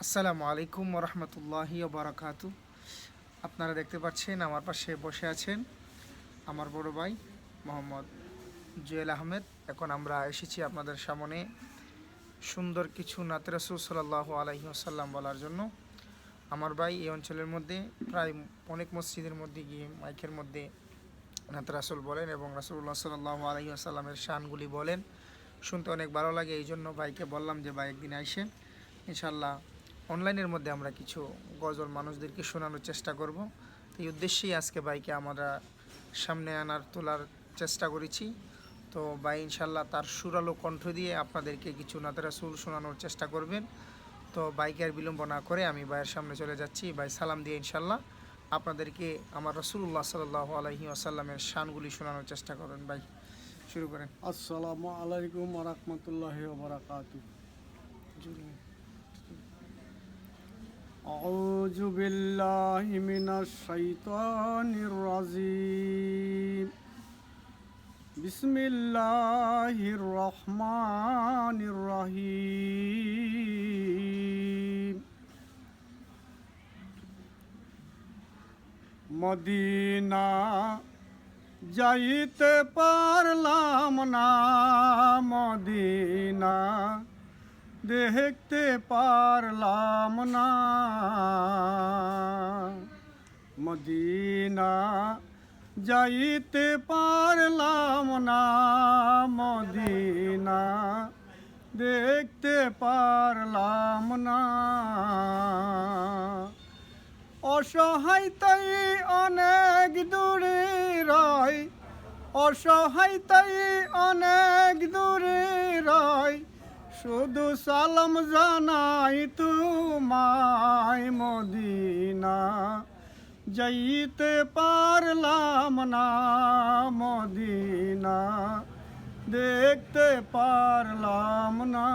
আসসালামু আলাইকুম ওরহমতুল্লাহি বারাকাতু। আপনারা দেখতে পাচ্ছেন আমার পাশে বসে আছেন আমার বড় ভাই মোহাম্মদ জুয়েল আহমেদ। এখন আমরা এসেছি আপনাদের সামনে সুন্দর কিছু নাতে রাসূল সাল্লাল্লাহু আলাইহি ওয়াসাল্লাম বলার জন্য। আমার ভাই এই অঞ্চলের মধ্যে প্রায় অনেক মসজিদের মধ্যে গিয়ে মাইকের মধ্যে নাতে রাসূল বলেন এবং রাসূলুল্লাহ সাল্লাল্লাহু আলাইহি ওয়াসাল্লামের শানগুলি বলেন। শুনতে অনেক ভালো লাগে, এই জন্য ভাইকে বললাম যে ভাই একদিন আইসেন, ইনশাল্লাহ অনলাইনের মধ্যে আমরা কিছু গজল মানুষদেরকে শোনানোর চেষ্টা করব। তো এই উদ্দেশ্যেই আজকে ভাইকে আমরা সামনে আনার তোলার চেষ্টা করেছি। তো ভাই ইনশাল্লাহ তার সুরালো কণ্ঠ দিয়ে আপনাদেরকে কিছু নাতে রাসূল শোনানোর চেষ্টা করবেন। তো বাইকে আর বিলম্ব না করে আমি ভাইয়ের সামনে চলে যাচ্ছি। ভাই সালাম দিয়ে ইনশাল্লাহ আপনাদেরকে আমার রাসূলুল্লাহ সাল্লাল্লাহু আলাইহি ওয়াসাল্লামের শানগুলি শোনানোর চেষ্টা করবেন। ভাই শুরু করেন। আসসালামু আলাইকুম ওয়া রাহমাতুল্লাহি ওয়া বারাকাতুহু। আউযু বিল্লাহি মিনাশ শাইতানির রাজীম। বিসমিল্লাহির রহমানির রহিম। মদিনা যাইতে পারলাম না, মদিনা দেখতে পারলাম না, মদিনা যাইতে পারলাম না, মদিনা দেখতে পারলাম না। অসহায়তাই অনেক দূরে রয়, অসহায়তাই অনেক দূরে রয়, শুধু সালাম জানাই তোমায়, মদিনা যাইতে পারলাম না, মদিনা দেখতে পারলাম না,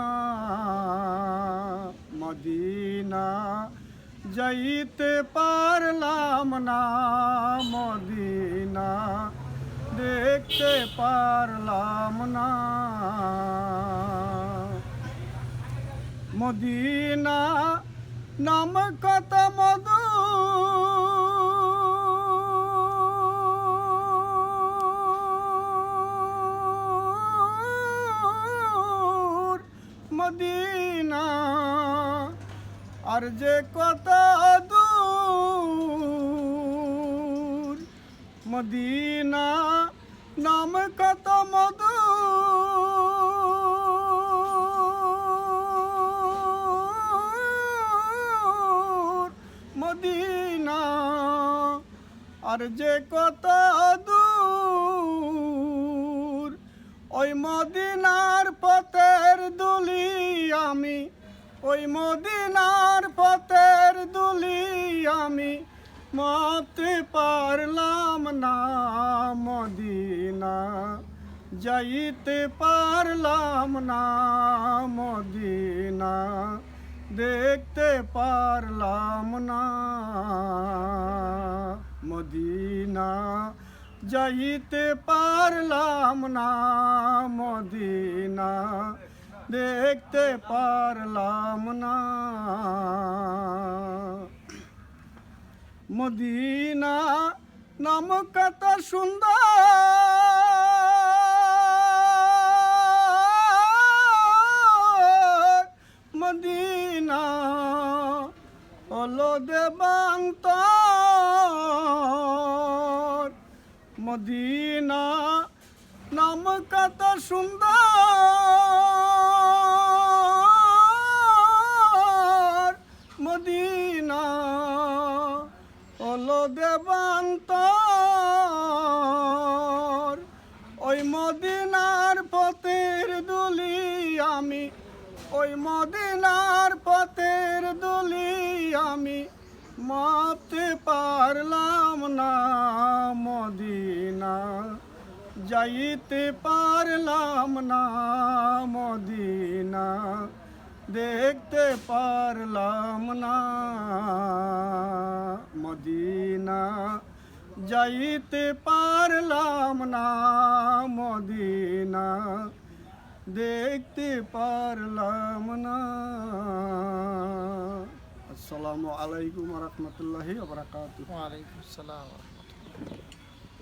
মদিনা যাইতে পারলাম না, মদিনা দেখতে পারলাম না। মদিনা নাম কত মধু, মদিনা আর যে কত দূর, মদিনা নাম কত মধুর, মদিনা আর যে কত দূর, ওই মদিনার পথের দুলি আমি, ওই মদিনার পথের দুলি আমি মাপতে পারলাম না, মদিনা যাইতে পারলাম না, মদিনা দেখতে পারলাম না, মদিনা যাইতে পারলাম না, মদিনা দেখতে পারলাম না। মদিনা নাম কত সুন্দর, মদিনা হলো দেবান্তর, মদিনা নাম কত সুন্দর, মদিনা হলো দেবান্তর, ওই মদিনার পথের দুলি আমি, ওই মদিনার পথের দুলি আমি মাপতে পারলাম না, মদিনা যাইতে পারলাম না, মদিনা দেখতে পারলাম না, মদিনা যাইতে পারলাম না, মদিনা দেখতে পারলাম না। আসসালামু আলাইকুম রহমতুল্লাহি ওবরাকাতুহ। ওয়ালাইকুম আসসালাম।